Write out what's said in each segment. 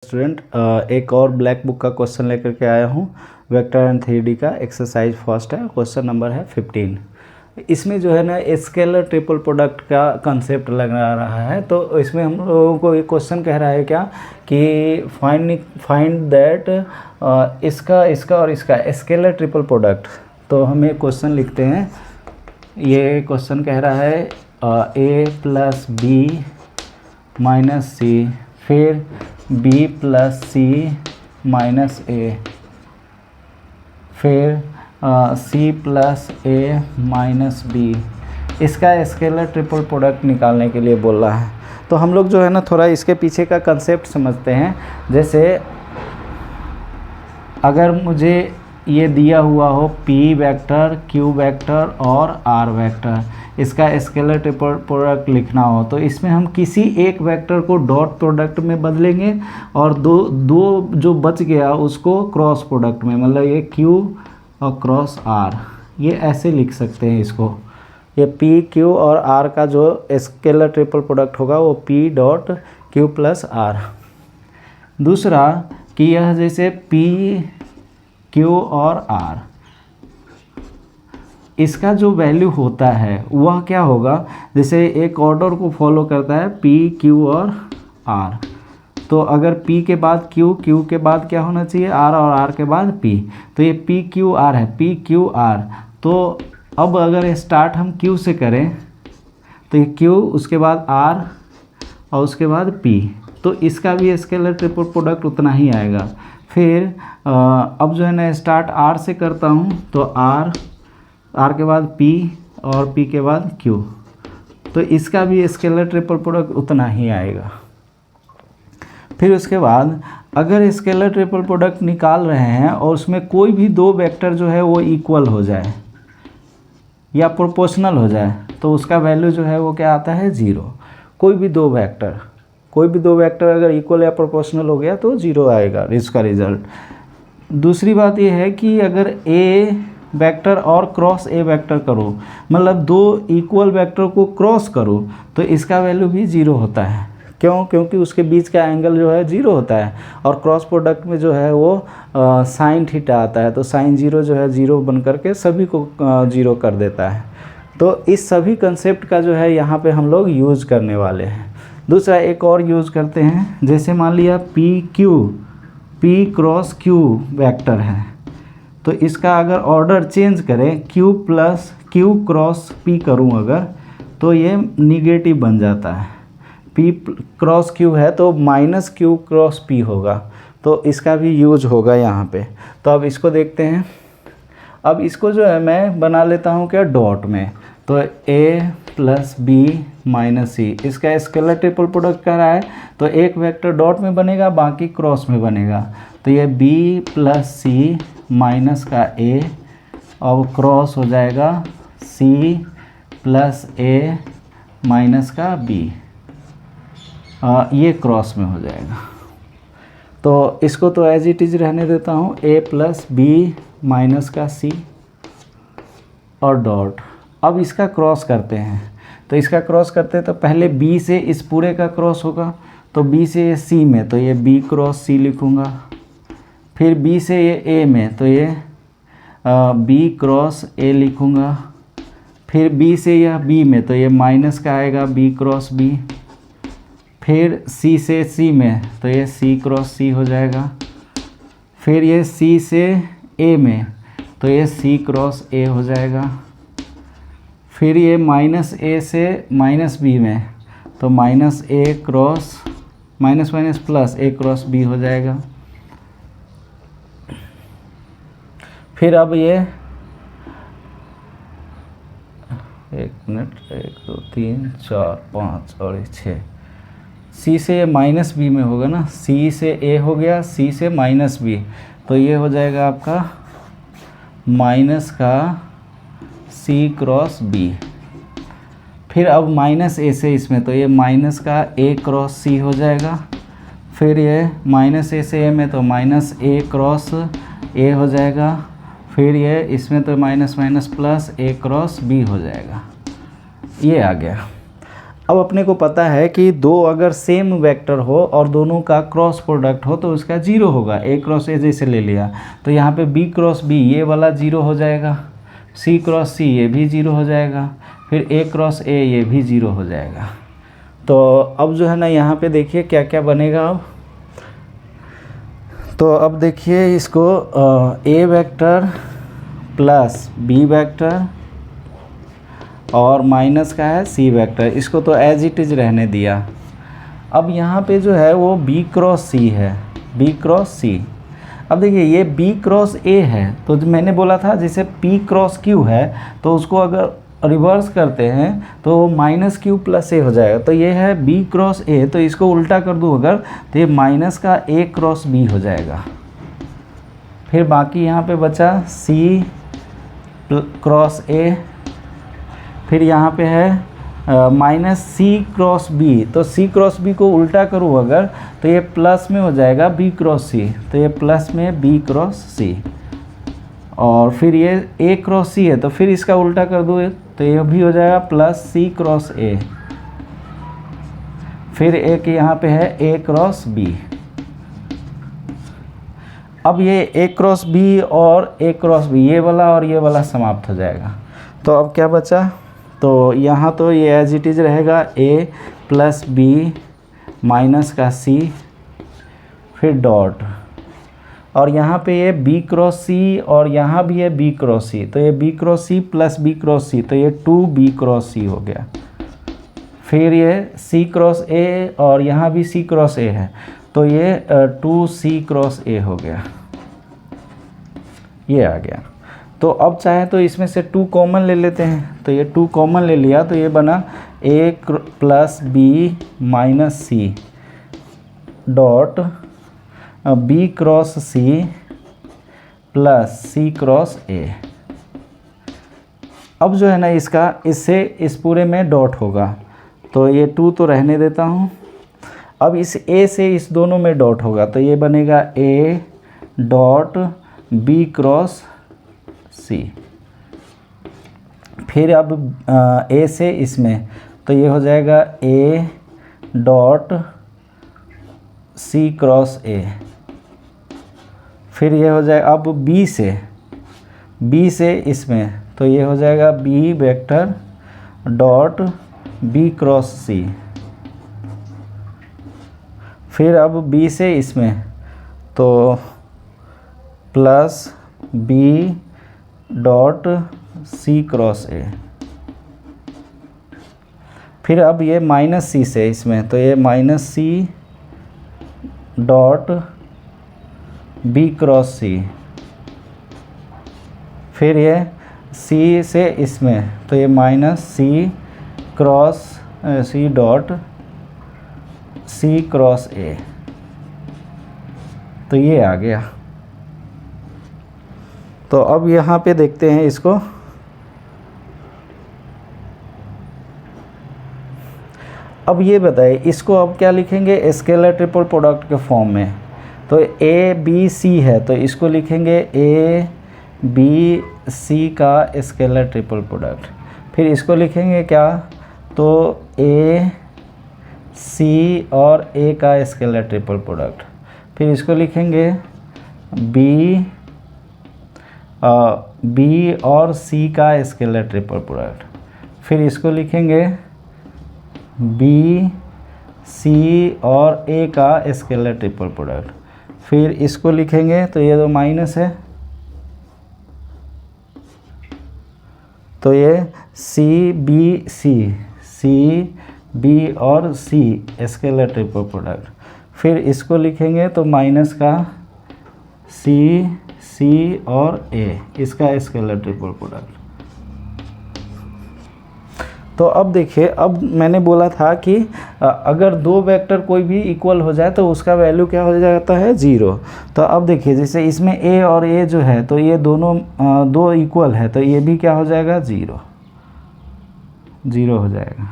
Student एक और black book का क्वेश्चन लेकर के आया हूँ। वेक्टर एंड 3D का एक्सरसाइज फर्स्ट है, क्वेश्चन नंबर है 15। इसमें जो है ना स्केलर ट्रिपल प्रोडक्ट का कंसेप्ट लगा रहा है। तो इसमें हम लोगों को एक क्वेश्चन कह रहा है क्या कि फाइंड दैट इसका और इसका स्केलर ट्रिपल प्रोडक्ट। तो हम एक क्वेश्चन लिखते हैं। ये क्वेश्चन कह रहा है a प्लस बी माइनस सी, फिर b प्लस सी माइनस ए, फिर c प्लस ए माइनस बी। इसका स्केलर ट्रिपल प्रोडक्ट निकालने के लिए बोल रहा है। तो हम लोग जो है ना थोड़ा इसके पीछे का कंसेप्ट समझते हैं। जैसे अगर मुझे ये दिया हुआ हो p वेक्टर, q वेक्टर और r वेक्टर, इसका स्केलर ट्रिपल प्रोडक्ट लिखना हो तो इसमें हम किसी एक वेक्टर को डॉट प्रोडक्ट में बदलेंगे और दो जो बच गया उसको क्रॉस प्रोडक्ट में, मतलब ये q और क्रॉस r, ये ऐसे लिख सकते हैं इसको। ये p, q और r का जो स्केलर ट्रिपल प्रोडक्ट होगा वो p dot q plus r। दूसरा कि यह जैसे p, q और r, इसका जो वैल्यू होता है वह क्या होगा, जैसे एक ऑर्डर को फॉलो करता है p, q और r। तो अगर p के बाद q, q के बाद क्या होना चाहिए r और r के बाद p। तो ये p, q, r है, p, q, r। तो अब अगर स्टार्ट हम q से करें तो ये q, उसके बाद r और उसके बाद p। तो इसका भी स्केलर ट्रिपल प्रोडक्ट उतना ही आएगा। फिर अब जो है ना स्टार्ट r से करता हूँ तो r के बाद p और p के बाद q। तो इसका भी स्केलर ट्रिपल प्रोडक्ट उतना ही आएगा। फिर उसके बाद अगर स्केलर ट्रिपल प्रोडक्ट निकाल रहे हैं और उसमें कोई भी दो वेक्टर जो है वो इक्वल हो जाए या प्रोपोर्शनल हो जाए तो उसका वैल्यू जो है वो क्या आता है, 0। कोई भी दो वेक्टर अगर इक्वल या प्रोपोर्शनल हो गया तो 0 आएगा इसका रिजल्ट। दूसरी बात ये है कि अगर a वेक्टर और क्रॉस ए वेक्टर करो, मतलब दो इक्वल वेक्टर को क्रॉस करो तो इसका वैल्यू भी 0 होता है। क्यों? क्योंकि उसके बीच का एंगल जो है 0 होता है और क्रॉस प्रोडक्ट में जो है वो साइन थीटा आता है। तो साइन 0 जो है 0 बन करके सभी को 0 कर देता है। तो इस सभी कंसेप्ट का जो है यहाँ पे हम लोग यूज़ करने वाले हैं। दूसरा एक और यूज़ करते हैं, जैसे मान लिया p क्रॉस q वेक्टर है तो इसका अगर ऑर्डर चेंज करें q plus q cross p करूं अगर तो ये निगेटिव बन जाता है। p क्रॉस q है तो माइनस q क्रॉस p होगा। तो इसका भी यूज होगा यहाँ पे। तो अब इसको देखते हैं। अब इसको जो है मैं बना लेता हूँ क्या, डॉट में। तो a प्लस बी माइनस सी, इसका स्केलर ट्रिपल प्रोडक्ट कर रहा है तो एक वेक्टर डॉट में बनेगा, बाकी क्रॉस में बनेगा। तो ये b प्लस सी माइनस का a और क्रॉस हो जाएगा c प्लस a माइनस का b, ये क्रॉस में हो जाएगा। तो इसको तो एज इट इज़ रहने देता हूँ, a प्लस बी माइनस का c और डॉट। अब इसका क्रॉस करते हैं। तो इसका क्रॉस करते हैं तो पहले b से इस पूरे का क्रॉस होगा, तो b से ये c में तो ये b क्रॉस c लिखूँगा। फिर b से ये a में तो ये b क्रॉस a लिखूँगा। फिर b से यह b में तो ये माइनस का आएगा b क्रॉस b। फिर c से c में तो ये c क्रॉस c हो जाएगा। फिर ये c से a में तो ये c क्रॉस a हो जाएगा। फिर ये माइनस a से माइनस b में तो minus a cross minus minus plus a cross b हो जाएगा। फिर अब ये 1 मिनट 1 2 3 4 5 और 6, c से ये माइनस b में होगा ना, c से a हो गया, c से माइनस b, तो ये हो जाएगा आपका माइनस का c क्रॉस b। फिर अब माइनस a से इसमें तो ये माइनस का a क्रॉस c हो जाएगा। फिर ये माइनस a से a में तो माइनस a क्रॉस a हो जाएगा। फिर ये इसमें तो minus minus plus a cross b हो जाएगा। ये आ गया। अब अपने को पता है कि दो अगर सेम वेक्टर हो और दोनों का क्रॉस प्रोडक्ट हो तो उसका जीरो होगा। ए क्रॉस ए जैसे ले लिया तो यहाँ पे बी क्रॉस बी ये वाला जीरो हो जाएगा, सी क्रॉस सी ये भी जीरो हो जाएगा, फिर ए क्रॉस ए ये भी जीरो हो जाएगा। तो अब जो है ना यहाँ पे देखिए क्या क्या बनेगा। अब तो अब देखिए इसको ए वेक्टर प्लस बी वेक्टर और माइनस का है सी वेक्टर, इसको तो एज इट इज़ रहने दिया। अब यहाँ पे जो है वो बी क्रॉस सी है, बी क्रॉस सी। अब देखिए ये बी क्रॉस ए है तो जो मैंने बोला था जैसे पी क्रॉस क्यू है तो उसको अगर रिवर्स करते हैं तो माइनस क्यू प्लस ए हो जाएगा। तो ये है बी क्रॉस ए, तो इसको उल्टा कर दूँ अगर तो ये माइनस का ए क्रॉस बी हो जाएगा। फिर बाकी यहाँ पे बचा सी क्रॉस ए, फिर यहाँ पे है माइनस सी क्रॉस बी, तो सी क्रॉस बी को उल्टा करूँ अगर तो ये प्लस में हो जाएगा बी क्रॉस सी, तो ये प्लस में बी क्रॉस सी। और फिर ये ए क्रॉस सी है तो फिर इसका उल्टा कर दूँ तो ये भी हो जाएगा प्लस सी क्रॉस ए। फिर एक यहाँ पे है ए क्रॉस बी। अब ये ए क्रॉस बी और ए क्रॉस बी ये वाला और ये वाला समाप्त हो जाएगा। तो अब क्या बचा, तो यहाँ तो ये एज इट इज़ रहेगा ए प्लस बी माइनस का सी फिर डॉट, और यहाँ पे ये बी क्रॉस सी और यहाँ भी है बी क्रॉस सी, तो ये B cross C plus B cross C, तो ये 2b क्रॉस सी हो गया। फिर ये सी क्रॉस ए और यहाँ भी सी क्रॉस ए है तो ये 2c क्रॉस ए हो गया, ये आ गया। तो अब चाहे तो इसमें से 2 कॉमन ले लेते हैं, तो ये 2 कॉमन ले लिया तो ये बना a plus B minus C dot B cross C plus C cross A. अब जो है ना इसका इससे इस पूरे में डॉट होगा तो ये 2 तो रहने देता हूँ। अब इस a से इस दोनों में डॉट होगा तो ये बनेगा a dot B cross C. फिर अब a से इसमें तो ये हो जाएगा a dot C cross A. फिर ये हो जाएगा अब b से इसमें तो ये हो जाएगा b vector dot b cross C. फिर अब b से इसमें तो plus b dot C cross A. फिर अब ये माइनस सी से इसमें तो ये minus C dot B cross C. फिर ये सी से इसमें तो ये minus C cross C dot C cross A, तो ये आ गया। तो अब यहाँ पे देखते हैं इसको। अब ये बताइए इसको अब क्या लिखेंगे स्केलर ट्रिपल प्रोडक्ट के फॉर्म में। तो ए बी सी है तो इसको लिखेंगे ए बी सी का स्केलर ट्रिपल प्रोडक्ट। फिर इसको लिखेंगे क्या, तो ए सी और ए का स्केलर ट्रिपल प्रोडक्ट। फिर इसको लिखेंगे बी और सी का स्केलर ट्रिपल प्रोडक्ट। फिर इसको लिखेंगे बी सी और ए का स्केलर ट्रिपल प्रोडक्ट। फिर इसको लिखेंगे तो ये तो माइनस है तो ये सी बी और सी स्केलर ट्रिपल प्रोडक्ट। फिर इसको लिखेंगे तो माइनस का सी और ए इसका स्केलर ट्रिपल प्रोडक्ट। तो अब देखिए, अब मैंने बोला था कि अगर दो वेक्टर कोई भी इक्वल हो जाए तो उसका वैल्यू क्या हो जाता है, 0। तो अब देखिए जैसे इसमें a और a जो है तो ये दोनों दो इक्वल है तो ये भी क्या हो जाएगा, 0 हो जाएगा।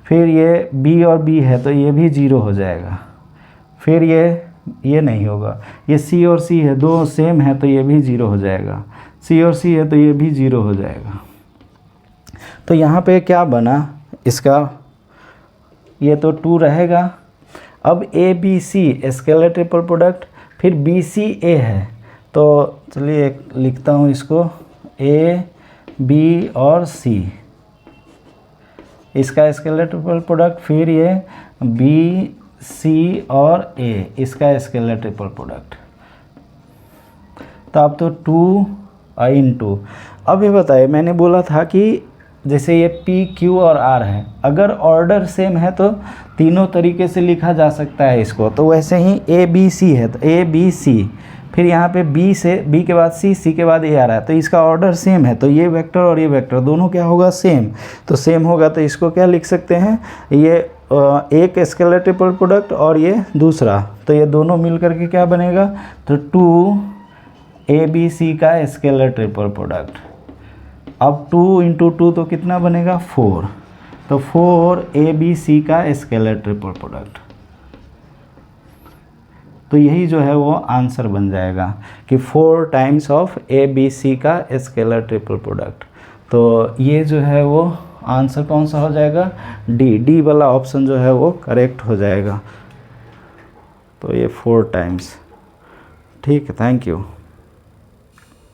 फिर ये b और b है तो ये भी 0 हो जाएगा। फिर ये नहीं होगा, ये c और c है, दो सेम है तो ये भी 0 हो जाएगा। c और c है तो ये भी 0 हो जाएगा। तो यहाँ पे क्या बना इसका ये तो 2 रहेगा। अब A B C scalar triple product, फिर बी सी ए है, तो चलिए लिखता हूँ इसको, ए बी और सी इसका स्केलर ट्रिपल प्रोडक्ट, फिर ये बी सी और ए इसका स्केलर ट्रिपल प्रोडक्ट। तो अब तो 2 इंटू, अब ये बताइए मैंने बोला था कि जैसे ये पी क्यू और आर है, अगर ऑर्डर सेम है तो तीनों तरीके से लिखा जा सकता है इसको। तो वैसे ही ए बी सी है तो ए बी सी, फिर यहाँ पे बी से बी के बाद सी, सी के बाद ए आ रहा है, तो इसका ऑर्डर सेम है, तो ये वेक्टर और ये वेक्टर दोनों क्या होगा, सेम। तो सेम होगा तो इसको क्या लिख सकते हैं, ये एक स्केलर ट्रिपल प्रोडक्ट और ये दूसरा, तो ये दोनों मिल करके क्या बनेगा, तो 2 ए बी सी का स्केलर ट्रिपल प्रोडक्ट। अब 2 इंटू 2 तो कितना बनेगा, 4, तो 4 ए बी सी का स्केलर ट्रिपल प्रोडक्ट। तो यही जो है वो आंसर बन जाएगा कि 4 times of A B C का स्केलर ट्रिपल प्रोडक्ट। तो ये जो है वो आंसर कौन सा हो जाएगा, डी वाला ऑप्शन जो है वो करेक्ट हो जाएगा। तो ये 4 टाइम्स। ठीक है, थैंक यू।